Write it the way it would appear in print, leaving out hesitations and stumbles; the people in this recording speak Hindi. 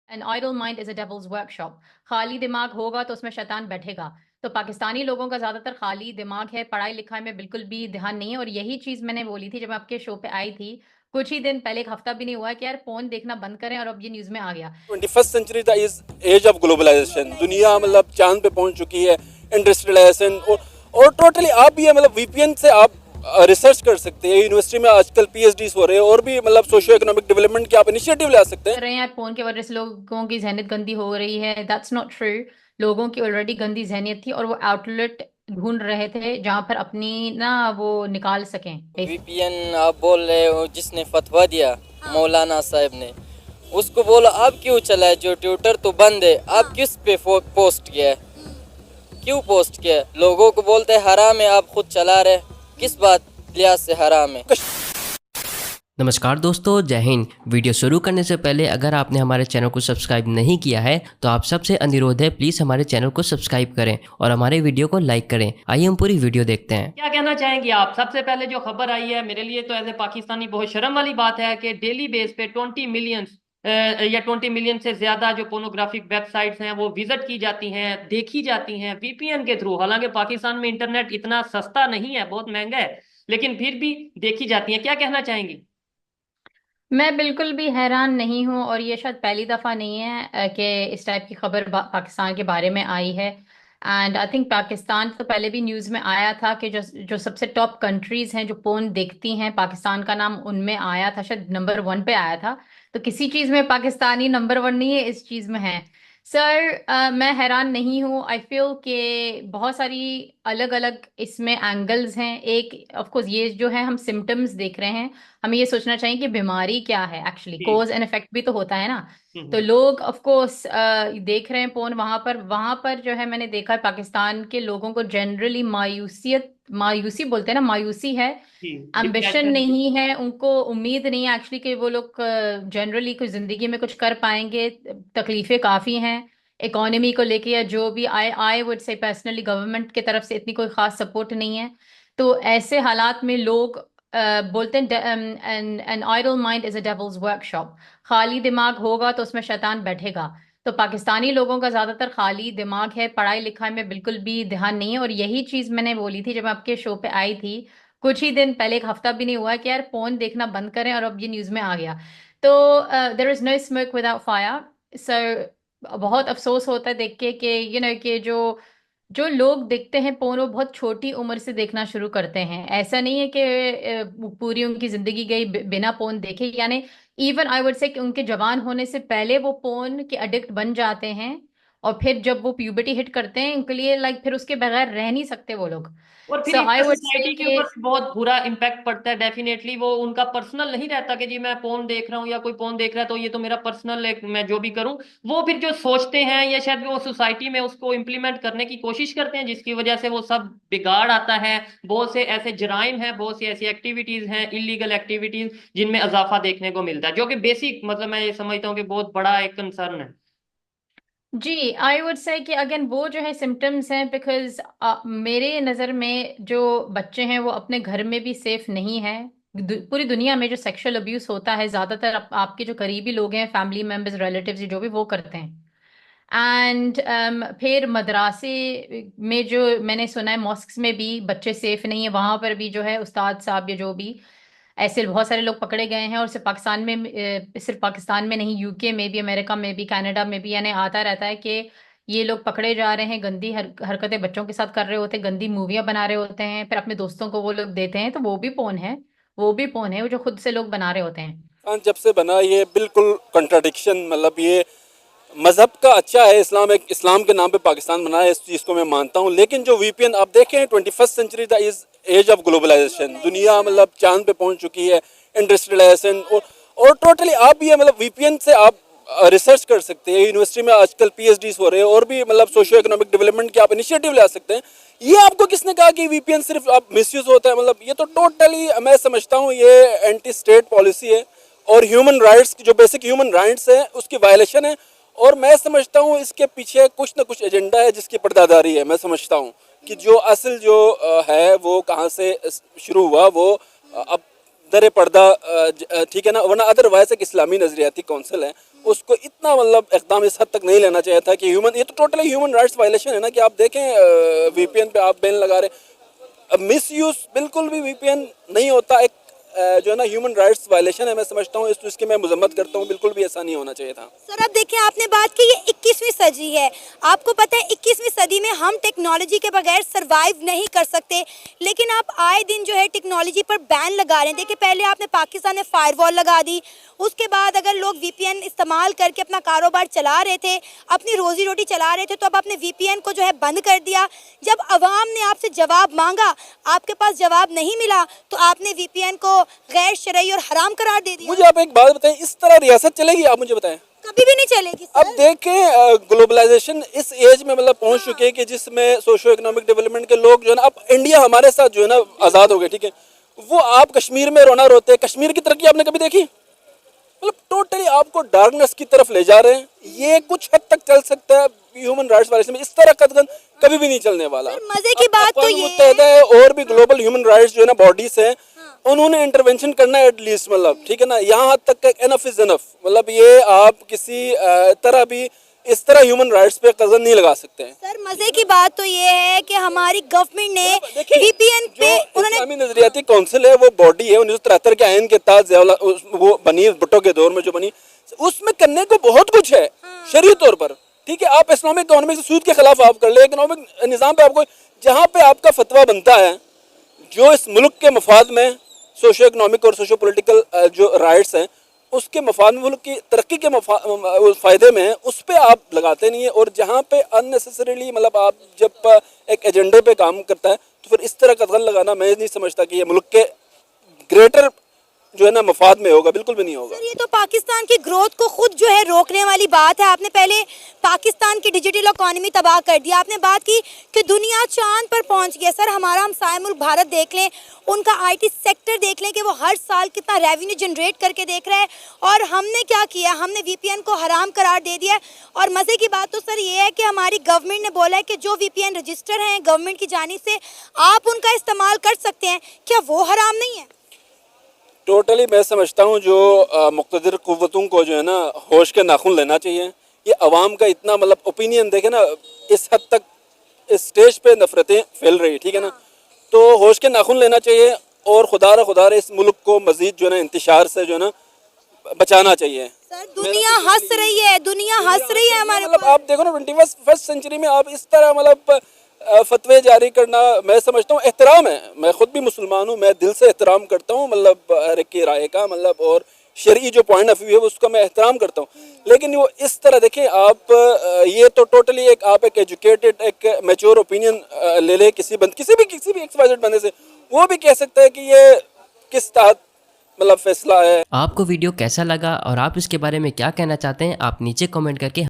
An idle mind is a devil's workshop. खाली दिमाग होगा तो उसमें शैतान बैठेगा। तो पाकिस्तानी लोगों का ज्यादातर खाली दिमाग है, पढ़ाई लिखाई में बिल्कुल भी ध्यान नहीं है। और यही चीज मैंने बोली थी जब मैं आपके शो पे आई थी कुछ ही दिन पहले, एक हफ्ता भी नहीं हुआ है कि यार फोन देखना बंद करें, और अब ये न्यूज में आ गया। 21st century the is age of globalisation. दुनिया मतलब चांद पे पहुंच चुकी है, इंडस्ट्रियलाइजेशन और टोटली आप भी मतलब वीपीएन से आप रिसर्च कर सकते हैं। यूनिवर्सिटी में आजकल पीएचडीज हो रहे हैं और भी मतलब सोशियो इकोनॉमिक डेवलपमेंट के आप इनिशिएटिव ले सकते हैं। कर रहे हैं यार, फोन की वजह से लोगों की जहनीत गंदी हो रही है। That's not true. लोगों की ऑलरेडी गंदी जहनीत थी और वो आउटलेट ढूंढ रहे थे जहां पर अपनी ना वो निकाल सकें। वीपीएन आप बोल रहे हो, जिसने फतवा दिया मौलाना साहब ने, उसको बोलो आप क्यों चलाए, जो ट्विटर तो बंद है, आप किस पे पोस्ट किया है, क्यों पोस्ट किया है? लोगों को बोलते हैं हराम है, आप खुद चला रहे, किस बात लिहाज से हराम है? नमस्कार दोस्तों, जय हिंद। वीडियो शुरू करने से पहले अगर आपने हमारे चैनल को सब्सक्राइब नहीं किया है तो आप सबसे अनुरोध है, प्लीज़ हमारे चैनल को सब्सक्राइब करें और हमारे वीडियो को लाइक करें। आइए हम पूरी वीडियो देखते हैं। क्या कहना चाहेंगे आप? सबसे पहले जो खबर आई है, मेरे लिए तो एज ए पाकिस्तानी बहुत शर्म वाली बात है कि डेली बेस पे 20 मिलियन या 20 मिलियन से ज्यादा जो पोर्नोग्राफिक वेबसाइट्स हैं वो विजिट की जाती हैं, देखी जाती हैं वीपीएन के थ्रू। हालांकि पाकिस्तान में इंटरनेट इतना सस्ता नहीं है, बहुत महंगा है, लेकिन फिर भी देखी जाती हैं। क्या कहना चाहेंगी? मैं बिल्कुल भी हैरान नहीं हूं, और ये शायद पहली दफा नहीं है कि इस टाइप की खबर पाकिस्तान के बारे में आई है। एंड आई थिंक पाकिस्तान तो पहले भी न्यूज़ में आया था कि जो जो सबसे टॉप कंट्रीज हैं जो पोर्न देखती हैं, पाकिस्तान का नाम उनमें आया था, शायद नंबर 1 पे आया था। तो किसी चीज़ में पाकिस्तानी नंबर 1 नहीं है, इस चीज़ में है। सर मैं हैरान नहीं हूँ। आई फील कि बहुत सारी अलग अलग इसमें एंगल्स हैं। एक ऑफ कोर्स ये जो है हम सिम्टम्स देख रहे हैं, हमें ये सोचना चाहिए कि बीमारी क्या है। एक्चुअली जी। कॉज एंड इफेक्ट भी तो होता है ना। तो हम्म। लोग ऑफ कोर्स देख रहे हैं पोर्न वहां पर जो है मैंने देखा है पाकिस्तान के लोगों को जनरली मायूसी बोलते हैं ना, मायूसी है। जी। Ambition depression. नहीं है उनको, उम्मीद नहीं है एक्चुअली कि वो लोग जनरली कुछ जिंदगी में कुछ कर पाएंगे। तकलीफें काफी हैं इकोनॉमी को लेके, या जो भी। I I would say personally government की तरफ से इतनी कोई खास सपोर्ट नहीं है। तो ऐसे हालात में लोग बोलते हैं an idle mind is a devil's workshop. खाली दिमाग होगा तो उसमें शैतान बैठेगा। तो पाकिस्तानी लोगों का ज्यादातर खाली दिमाग है, पढ़ाई लिखाई में बिल्कुल भी ध्यान नहीं है। और यही चीज मैंने बोली थी जब मैं आपके शो पे आई थी कुछ ही दिन पहले, एक हफ्ता भी नहीं हुआ है कि यार फोन देखना बंद करें, और अब ये न्यूज में आ गया। तो there is no smoke without fire. Sir बहुत अफसोस होता है देख के कि कि जो जो लोग देखते हैं पोर्न वो बहुत छोटी उम्र से देखना शुरू करते हैं। ऐसा नहीं है कि पूरी उनकी जिंदगी गई बिना पोर्न देखे, यानी इवन आई वुड से कि उनके जवान होने से पहले वो पोर्न के एडिक्ट बन जाते हैं। और फिर जब वो प्यूबर्टी हिट करते हैं उनके लिए लाइक फिर उसके बगैर रह नहीं सकते वो लोग। और फिर सो आई इसका वुड से सोसाइटी के कि ऊपर भी बहुत बुरा इम्पैक्ट पड़ता है। डेफिनेटली वो उनका पर्सनल नहीं रहता कि जी मैं फोन देख रहा हूँ या कोई फोन देख रहा है तो ये तो मेरा पर्सनल है, मैं जो भी करूँ। वो फिर जो सोचते हैं या शायद वो सोसाइटी में उसको इम्प्लीमेंट करने की कोशिश करते हैं, जिसकी वजह से वो सब बिगाड़ आता है। बहुत से ऐसे जराइम हैं, बहुत सी ऐसी एक्टिविटीज हैं, इलीगल एक्टिविटीज, जिनमें इजाफा देखने को मिलता है, जो कि बेसिक मतलब मैं ये समझता हूँ कि बहुत बड़ा एक कंसर्न है। जी आई वुड से कि अगेन वो जो है सिम्टम्स हैं, बिकॉज मेरे नज़र में जो बच्चे हैं वो अपने घर में भी सेफ नहीं है। पूरी दुनिया में जो सेक्सुअल अब्यूज होता है ज्यादातर आपके जो करीबी लोग हैं, फैमिली मेंबर्स, रिलेटिव्स, जो भी वो करते हैं। एंड फिर मदरासे में जो मैंने सुना है, मॉस्क्स में भी बच्चे सेफ नहीं है, वहां पर भी जो है उस्ताद साहब या जो भी ऐसे बहुत सारे लोग पकड़े गए हैं। और सिर्फ पाकिस्तान में नहीं, यूके में भी, अमेरिका में भी, कनाडा में भी, यानी आता रहता है कि ये लोग पकड़े जा रहे हैं, गंदी हरकतें बच्चों के साथ कर रहे होते हैं, गंदी मूवियां बना रहे होते हैं, फिर अपने दोस्तों को वो लोग देते हैं। तो वो भी पोन है, वो भी पोन है वो जो खुद से लोग बना रहे होते हैं। जब से बना ये बिल्कुल कंट्राडिक्शन, मतलब ये मज़हब का अच्छा है, इस्लाम एक इस्लाम के नाम पे पाकिस्तान बना है, इस चीज़ को मैं मानता हूँ। लेकिन जो वीपीएन आप देखें, 21st century the is age of globalisation. दुनिया मतलब चांद पे पहुंच चुकी है, इंडस्ट्रियलाइजेशन और टोटली आप भी मतलब वीपीएन से आप रिसर्च कर सकते हैं। यूनिवर्सिटी में आजकल पीएचडीज हो रहे हैं और भी मतलब सोशियो इकोनॉमिक डेवलपमेंट के आप इनिशिएटिव ले सकते हैं। ये आपको किसने कहा कि वीपीएन सिर्फ आप मिसयूज होता है? मतलब ये तो टोटली मैं समझता हूँ ये एंटी स्टेट पॉलिसी है और ह्यूमन राइट्स, जो बेसिक ह्यूमन राइट्स हैं उसकी वायलेशन है। और मैं समझता हूँ इसके पीछे कुछ ना कुछ एजेंडा है जिसकी पर्दादारी है। मैं समझता हूँ कि जो असल जो है वो कहाँ से शुरू हुआ, वो अब दर पर्दा ठीक है ना, वरना अदरवाइज एक इस्लामी नजरियाती काउंसिल है उसको इतना मतलब इकदाम इस हद तक नहीं लेना चाहिए था कि ये तो टोटली ह्यूमन राइट्स वायलेशन है ना कि आप देखें वीपीएन पे आप बैन लगा रहे। मिस यूज बिल्कुल भी वीपीएन नहीं होता, एक जो है ना ह्यूमन राइट्स वायलेशन है, मैं समझता हूँ इसकी मैं मजम्मत करता हूँ, बिल्कुल भी ऐसा नहीं होना चाहिए था। सर अब देखिए, आपने बात की ये 21वीं सदी है, आपको पता है 21वीं सदी में हम टेक्नोलॉजी के बगैर सरवाइव नहीं कर सकते, लेकिन आप आए दिन जो है टेक्नोलॉजी पर बैन लगा रहे हैं। देखिए पहले आपने पाकिस्तान में फायरवॉल लगा दी, उसके बाद अगर लोग वीपीएन इस्तेमाल करके अपना कारोबार चला रहे थे, अपनी रोजी रोटी चला रहे थे, तो अब आपने वीपीएन को जो है बंद कर दिया। जब अवाम ने आपसे जवाब मांगा, आपके पास जवाब नहीं मिला, तो आपने वीपीएन को गैर शरई और हराम करार दे दिया। मुझे आप एक बात बताएं, इस तरह रियासत चलेगी? आप मुझे बताएं। कभी भी नहीं चलेगी सर। अब देखें ग्लोबलाइजेशन इस एज में मतलब पहुंच चुके हैं कि जिसमें सोशो इकोनॉमिक डेवलपमेंट के लोग जो है ना, अब इंडिया हमारे साथ जो है ना आज़ाद हो गए, ठीक है, वो आप कश्मीर में रोना रोते हैं, कश्मीर की तरक्की आपने कभी देखी? मतलब टोटली आपको डार्कनेस की तरफ ले जा रहे हैं। ये कुछ हद तक चल सकता है ह्यूमन राइट्स वायलेशन में, इस तरह कदम कभी भी नहीं चलने वाला। मजे की बात तो ये है और भी ग्लोबल ह्यूमन राइट्स जो है ना बॉडीज है, उन्होंने इंटरवेंशन करना है एटलीस्ट, मतलब ठीक है ना, यहाँ हद तक एनफ इज एनफ। मतलब ये आप किसी तरह भी इस तरह ह्यूमन राइट्स पे कदम नहीं लगा सकते हैं। सर मजे की बात तो ये है कि हमारी गवर्नमेंट ने वीपीएन पे उन्होंने इस्लामी नजरियाती काउंसिल है, वो बॉडी है 1973 के आयन के तहत वो बनी, भुट्टो के दौर में जो बनी, उसमें करने को बहुत कुछ है शरई तौर पर, ठीक है। आप इस्लामिक इकोनॉमी से सूद के खिलाफ आप कर ले, इकोनॉमिक निज़ाम पे आपको जहाँ पे आपका फतवा बनता है जो इस मुल्क के मफाद में सोशो इकोनॉमिक और सोशो पॉलिटिकल जो राइट्स हैं उसके मफाद में, मुल्क की तरक्की के फ़ायदे में है, उस पर आप लगाते नहीं है। और जहाँ पे अननेसेसरीली मतलब आप जब एक एजेंडे पे काम करता है तो फिर इस तरह का कदम लगाना मैं नहीं समझता कि ये मुल्क के ग्रेटर जो है ना मफाद में होगा, बिल्कुल भी नहीं होगा। सर ये तो पाकिस्तान की ग्रोथ को खुद जो है रोकने वाली बात है। आपने पहले पाकिस्तान की डिजिटल इकोनॉमी तबाह कर दिया, आपने बात की कि दुनिया चांद पर पहुंच गई। सर हमारा हमसाया मुल्क भारत देख लें, उनका आईटी सेक्टर देख लें कि वो हर साल कितना रेवेन्यू जनरेट करके देख रहा है, और हमने क्या किया, हमने वीपीएन को हराम करार दे दिया। और मज़े की बात तो सर ये है कि हमारी गवर्नमेंट ने बोला है कि जो वीपीएन रजिस्टर हैं गवर्नमेंट की जानिब से आप उनका इस्तेमाल कर सकते हैं, क्या वो हराम नहीं है? टोटली मैं समझता हूँ जो मुक़्तदिर क़ुव्वतों को जो है ना होश के नाखून लेना चाहिए। ये अवाम का इतना मतलब ओपिनियन देखे ना, इस हद तक इस स्टेज पे नफरतें फैल रही, ठीक है ना, तो होश के नाखून लेना चाहिए और खुदा इस मुल्क को मज़ीद जो है ना इंतशार से जो है ना बचाना चाहिए। सर दुनिया हंस रही है, दुनिया हंस रही है हमारे मतलब आप देखो ना 21st सेंचुरी में आप इस तरह मतलब फतवे जारी करना, मैं समझता हूँ एहतराम है। मैं खुद भी मुसलमान हूँ, मैं दिल से एहतराम करता हूँ मतलब हर एक की राय का, मतलब और शरई जो पॉइंट ऑफ व्यू है उसका मैं एहतराम करता हूँ। लेकिन वो इस तरह देखें आप, ये तो टोटली एक आप एक एजुकेटेड एक मैच्योर ओपिनियन ले ले किसी भी एक्सवाइजेड बंदे से, वो भी कह सकता है कि ये किस तहत मतलब फैसला है। आपको वीडियो कैसा लगा और आप इसके बारे में क्या कहना चाहते हैं, आप नीचे कमेंट करके